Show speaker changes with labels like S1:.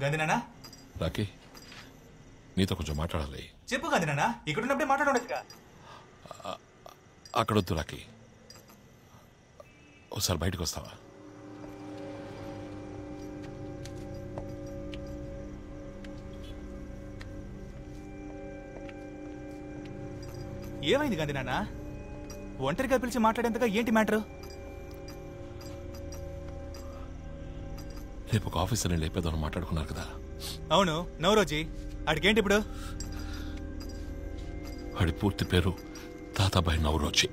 S1: గంది నాన్న.
S2: రాకీ నీతో కొంచెం మాట్లాడాలి.
S1: చెప్పు గంది నాన్న, ఇక్కడ ఉన్నప్పుడే మాట్లాడొచ్చుగా.
S2: అక్కడొద్దు రాకీ, ఒకసారి బయటకు వస్తావా?
S1: ఏమైంది గంది నాన్న? ఒంటరిగా పిలిచి మాట్లాడేంతగా ఏంటి మ్యాటర్?
S2: రేపు ఒక ఆఫీసర్ని లేపేదని మాట్లాడుకున్నారు కదా.
S1: అవును, నవరోజీ. అడిగేంటి ఇప్పుడు?
S2: వాడి పూర్తి పేరు తాతాబాయి నవరోజీ.